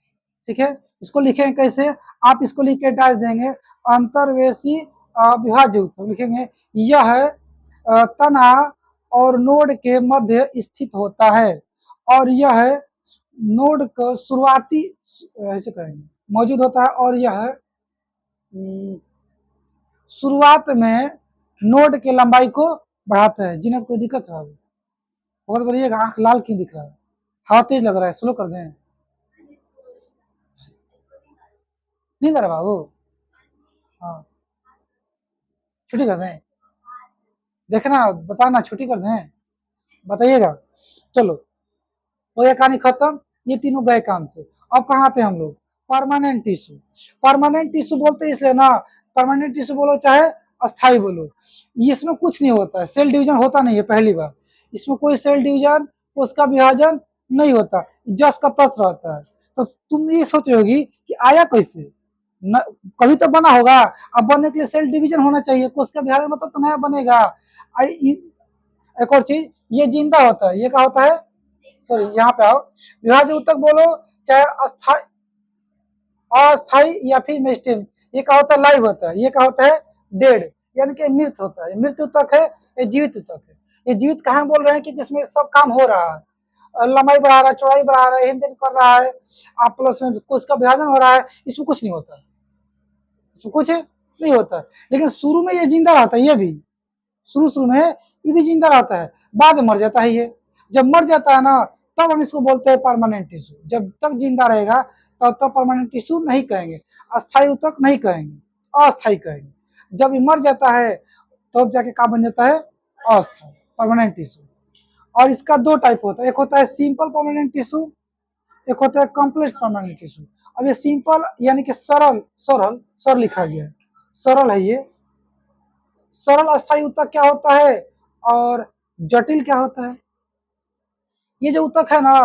ठीक है, इसको लिखेंगे कैसे, आप इसको लिख के डाल देंगे, अंतर्वेशी विभाज्य उत्तक लिखेंगे। यह तना और नोड के मध्य स्थित होता है, और यह नोड का शुरुआती ऐसे कहेंगे मौजूद होता है, और यह शुरुआत में नोड के लंबाई को बढ़ाता है। जिन्हें कोई दिक्कत है, बहुत बोलिएगा, आंख लाल क्यों दिख रहा है, हवा तेज लग रहा है, स्लो कर दें, नहीं कर बाबू, हाँ छुट्टी कर दें, देखना बताना छुट्टी कर दें, बताइएगा। चलो, तो ये कहानी खत्म, ये तीनों गए काम से। अब कहाँ आते हैं हम लोग, परमानेंट टिश्यू। परमानेंट टिश्यू बोलते हैं इसलिए ना, परमानेंट टिश्यू बोलो चाहे अस्थाई बोलो, इसमें कुछ नहीं होता है, सेल डिवीजन होता नहीं है, पहली बार इसमें कोई सेल डिवीजन, उसका विभाजन नहीं होता, जस का तस रहता है। तो तुम ये सोच रहे होगी कि आया कैसे, न, कभी तो बना होगा, अब बनने के लिए सेल डिवीजन होना चाहिए, कोशिका विभाजन मतलब तो नया बनेगा। एक और चीज, ये जिंदा होता है, ये क्या होता है, सॉरी यहाँ पे आओ, विभाज्य ऊतक बोलो चाहे अस्थाई अस्थाई या फिर मेस्टिम, ये क्या होता है, लाइव होता है, ये क्या होता है, डेड, यानी कि मृत होता है। मृत ऊतक है, ये जीवित ऊतक है। ये जीवित कहाँ बोल रहे हैं कि इसमें सब काम हो रहा है, लंबाई बढ़ा रहा है, चौड़ाई बढ़ा रहा है, हिंद कर रहा है, आप प्लस में उसका विभाजन हो रहा है, इसमें कुछ नहीं होता, इसमें कुछ नहीं होता है। लेकिन शुरू में ये जिंदा रहता है, ये भी शुरू में ये भी जिंदा रहता है, बाद में मर जाता है ये। जब मर जाता है ना, तब हम इसको बोलते हैं परमानेंट टिश्यू। जब तक जिंदा रहेगा तब तक परमानेंट टिश्यू नहीं कहेंगे, अस्थायी ऊतक नहीं कहेंगे, अस्थायी कहेंगे। जब ये मर जाता है तब जाके क्या बन जाता है, अस्थायी परमानेंट टिश्यू। और इसका दो टाइप होता है, एक होता है सिंपल परमानेंट टिश्यू, एक होता है कॉम्प्लेक्स परमानेंट टिश्यू। अब ये सिंपल यानी कि सरल, सरल लिखा गया है, सरल है ये। सरल अस्थायी ऊतक क्या होता है, और जटिल क्या होता है। ये जो ऊतक है ना,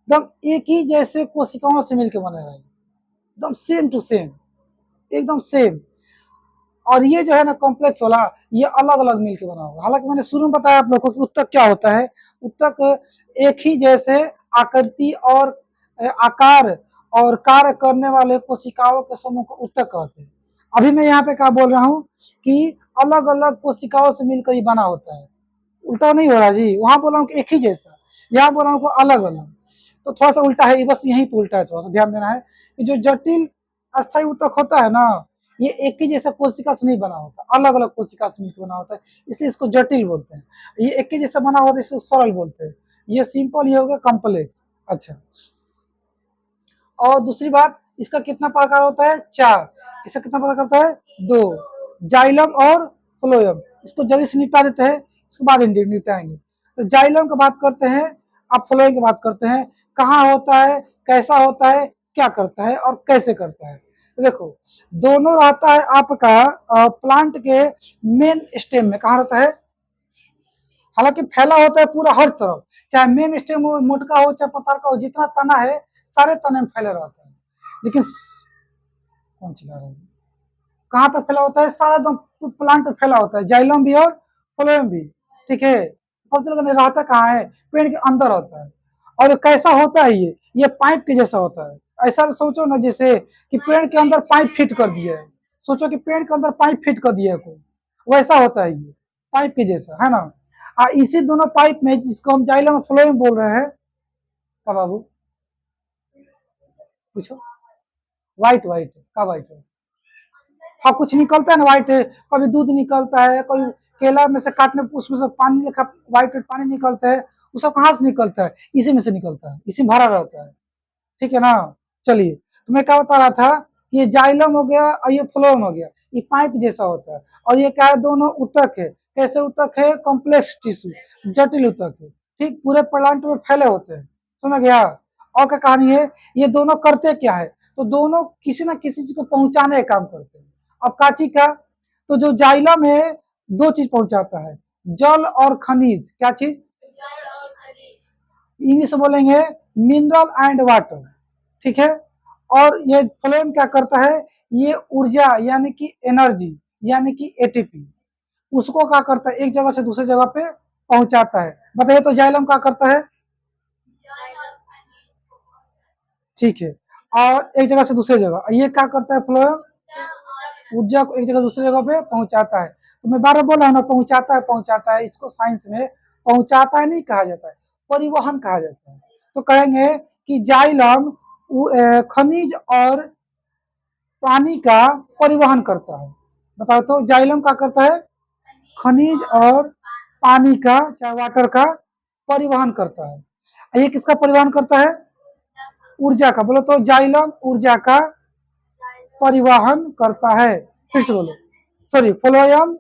एकदम एक ही जैसे कोशिकाओं से मिलकर बने रहे, एकदम सेम टू सेम, एकदम सेम। और ये जो है ना कॉम्प्लेक्स वाला, ये अलग अलग मिलकर बना हुआ। हालांकि मैंने शुरू में बताया आप लोगों को कि ऊतक क्या होता है, ऊतक एक ही जैसे आकृति और आकार और कार्य करने वाले कोशिकाओं के समूह को ऊतक कहते हैं। अभी मैं यहाँ पे क्या बोल रहा हूँ कि अलग अलग कोशिकाओं से मिलकर ही बना होता है, उल्टा नहीं हो रहा जी, वहां बोल रहा हूँ कि एक ही जैसा, यहाँ बोल रहा हूँ अलग अलग, तो थोड़ा सा उल्टा है, बस यहीं पे उल्टा है, थोड़ा सा ध्यान देना है कि जो जटिल अस्थायी ऊतक होता है ना, ये एक ही जैसा कोशिका से नहीं बना होता, अलग अलग कोशिका से मिलकर बना होता है, इसलिए इसको जटिल बोलते हैं। ये एक ही जैसा बना होता है, इसको सरल बोलते हैं। ये सिंपल, ये हो गया कॉम्प्लेक्स। अच्छा, और दूसरी बात, इसका कितना प्रकार होता है, चार। इसका कितना प्रकार होता है, दो, जाइलम और फ्लोएम। इसको जल्दी से निपटा देते हैं, इसके बाद निपटाएंगे। तो जाइलम की बात करते हैं, अब फ्लोएम की बात करते हैं, कहाँ होता है, कैसा होता है, क्या करता है और कैसे करता है। तो देखो, दोनों रहता है आपका प्लांट के मेन स्टेम में, कहाँ रहता है, हालांकि फैला होता है पूरा हर तरफ, चाहे मेन स्टेम हो, मोटका हो चाहे पतला का हो, जितना तना है सारे तने में फैले रहता है। लेकिन कौन चला रहा है, कहाँ तक फैला होता है, सारा एकदम प्लांट फैला होता है, जाइलम भी और फ्लोएम भी। ठीक है, पता नहीं रहता कहाँ है, पेड़ के अंदर होता है। और कैसा होता है, ये पाइप के जैसा होता है। ऐसा सोचो ना जैसे कि पेड़ के अंदर पाइप फिट कर दिया है, सोचो कि पेड़ के अंदर पाइप फिट कर दिया है कोई, वैसा होता है ये, पाइप के जैसा, है ना। इसी दोनों पाइप में, जिसको हम जाइलम फ्लोएम बोल रहे हैं, का बाबू पूछो, व्हाइट व्हाइट का व्हाइट है, हाँ कुछ निकलता है ना व्हाइट, कभी दूध निकलता है, कोई केला में से काटने उसमें से पानी लिखा, व्हाइट पानी निकलता है, वो सब कहाँ से निकलता है, इसी में से निकलता है, इसी में भरा रहता है। ठीक है ना, चलिए, तो मैं क्या बता रहा था कि ये जाइलम हो गया और ये फ्लोएम हो गया, ये पाइप जैसा होता है। और ये क्या है, दोनों ऊतक है। कैसे ऊतक है? कॉम्प्लेक्स टिश्यू, जटिल ऊतक है। ठीक, पूरे प्लांट में फैले होते हैं। समझ गया? और क्या कहानी है, ये दोनों करते क्या है? तो दोनों किसी ना किसी चीज को पहुंचाने का काम करते हैं। अब काची का, तो जो जाइलम है दो चीज पहुंचाता है, जल और खनिज। क्या चीज? इंग्लिश में बोलेंगे मिनरल एंड वाटर। ठीक है। और ये फ्लेम क्या करता है, ये ऊर्जा यानी कि एनर्जी यानी कि एटीपी, उसको क्या करता है, एक जगह से दूसरी जगह पे पहुंचाता है। बताइए तो जाइलम क्या करता है? ठीक है। और एक जगह से दूसरी जगह, ये क्या करता है फ्लोएम? ऊर्जा को एक जगह दूसरी जगह पे पहुंचाता है। तो मैं बार बार बोल रहा हूँ ना, पहुंचाता है, इसको साइंस में पहुंचाता है नहीं कहा जाता है, परिवहन कहा जाता है। तो कहेंगे कि जाइलम खनिज और पानी का परिवहन करता है। बताओ तो जाइलम क्या करता है? खनिज और पानी का, चाहे वाटर का परिवहन करता है। ये किसका परिवहन करता है? ऊर्जा का। बोलो तो जाइलम ऊर्जा का परिवहन करता है। फिर से बोलो, सॉरी, फ्लोएम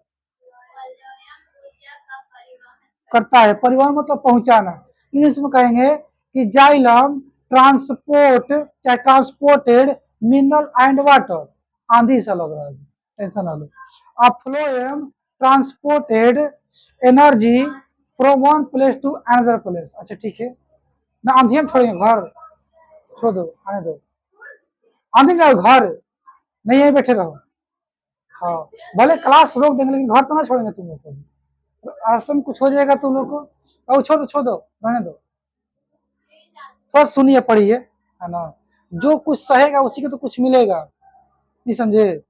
करता है, परिवहन मतलब पहुंचाना। इंग्लिश में कहेंगे कि जाइलम ट्रांसपोर्ट, चाहे ट्रांसपोर्टेड मिनरल एंड वाटर। आंधी सा लग रहा है, टेंशन ना लो। अब phloem transported energy from one place to another place. अच्छा ठीक है ना, आंधी हम छोड़ेंगे घर, छोड़ दो, आने दो। आंधी में घर नहीं, यहीं बैठे रहो। हाँ, भले क्लास रोक देंगे लेकिन घर तो ना छोड़ेंगे तुम लोग को। रास्ते में कुछ हो जाएगा तुम लोग को, और छोड़ दो, रहने दो। फर्स्ट सुनिए, पढ़िए, है ना। जो कुछ सहेगा उसी को तो कुछ मिलेगा, नहीं समझे?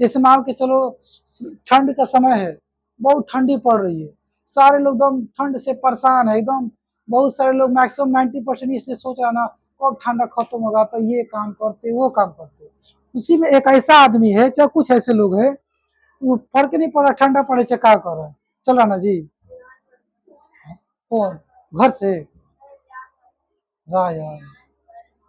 जैसे मान के चलो, ठंड का समय है, बहुत ठंडी पड़ रही है, सारे लोग एकदम ठंड से परेशान है एकदम। बहुत सारे लोग, मैक्सिमम 90% इसलिए सोच रहा ना कब ठंडा खत्म होगा तो ये काम करते वो काम करते। उसी में एक ऐसा आदमी है, चाहे कुछ ऐसे लोग हैं, वो फर्क नहीं पड़ रहा ठंडा पड़े चाहे क्या कर रहा है, चला ना जी। फोन घर से रहा यार,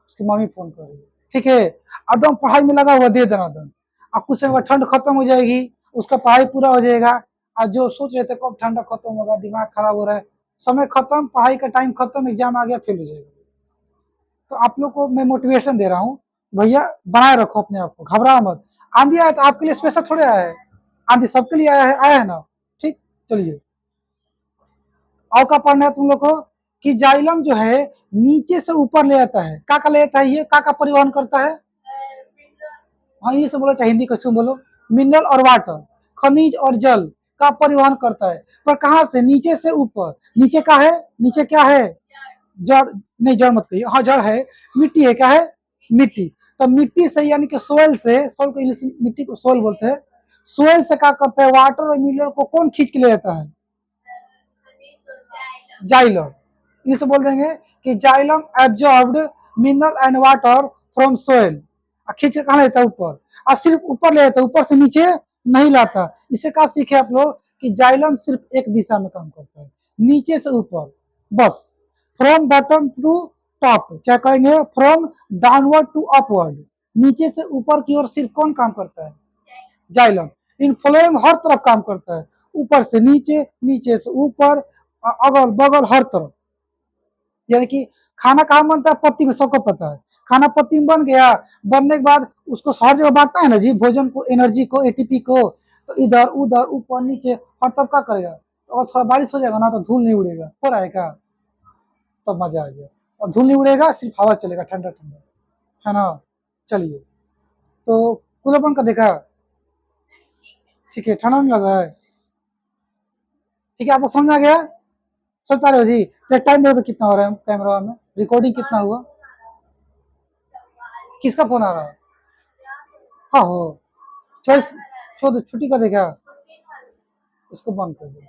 उसकी मम्मी फोन कर रही है। ठीक है, एकदम पढ़ाई में लगा हुआ, दे देना एकदम। अब कुछ समय बाद ठंड खत्म हो जाएगी, उसका पढ़ाई पूरा हो जाएगा। और जो सोच रहे थे कब ठंडा खत्म होगा, दिमाग खराब हो रहा है, समय खत्म, पढ़ाई का टाइम खत्म, एग्जाम आ गया, फेल हो जाएगा। तो आप लोग को मैं मोटिवेशन दे रहा हूँ, भैया बनाए रखो अपने आप को, घबरा मत। आंधी आया तो आपके लिए स्पेशल थोड़े आया है, आंधी सबके लिए आया है ना। ठीक, चलिए। और क्या पढ़ना है तुम लोग को, कि जाइलम जो है नीचे से ऊपर ले आता है। का ले आता है, ये का परिवहन करता है? हाँ, ये से बोलो चाहे हिंदी कैसे बोलो, मिनरल और वाटर, खनिज और जल का परिवहन करता है। पर कहाँ से? नीचे से ऊपर। नीचे का है, नीचे क्या है? जड़ नहीं, जड़ मत कहिए, हाँ जड़ है, मिट्टी है। क्या है? मिट्टी। तो मिट्टी से यानी कि सोयल से, सोल को इंग्लिश मिट्टी को सोल बोलते हैं, सोयल से क्या करता है, वाटर और मिनरल को कौन खींच के ले जाता है? जाइलम। इसे बोल देंगे कि xylem absorbed mineral and water from soil. खींच के कहाँ लेता है? ऊपर। और सिर्फ ऊपर ले जाता है, ऊपर से नीचे नहीं लाता। इसे क्या सीखे आप लोग, कि जाइलम सिर्फ एक दिशा में काम करता है, नीचे से ऊपर बस। फ्रॉम बॉटम टू टॉप, चाहे कहेंगे फ्रॉम डाउनवर्ड टू अपवर्ड, नीचे से ऊपर की ओर सिर्फ कौन काम करता है? जाइलम। इन फ्लोएम हर तरफ काम करता है, ऊपर से नीचे, नीचे से ऊपर, अगल बगल हर तरफ। यानी कि खाना कहाँ बनता है? पत्ती में, सबको पता है। खाना पत्ती में बन गया, बनने के बाद उसको हर जगह बांटना है ना जी, भोजन को, एनर्जी को, एटीपी को। तो इधर उधर ऊपर नीचे हर तरफ क्या करेगा? तो थोड़ा बारिश हो जाएगा ना तो धूल नहीं उड़ेगा, हो रहा है क्या? तो मजा आ गया। और धूल नहीं उड़ेगा, सिर्फ हवा चलेगा ठंडा ठंडा, है ना। चलिए, तो कूलर बंद कर देखा, ठीक है, ठंडा नहीं लग रहा है? ठीक है, आपको समझ आ गया? समझ पा रहे हो जी? तो टाइम देखो तो कितना हो रहा है कैमरा में, रिकॉर्डिंग कितना हुआ? किसका फोन आ रहा है? हाँ हो, चल छोड़ दो, छुट्टी कर दे क्या, उसको बंद कर दो।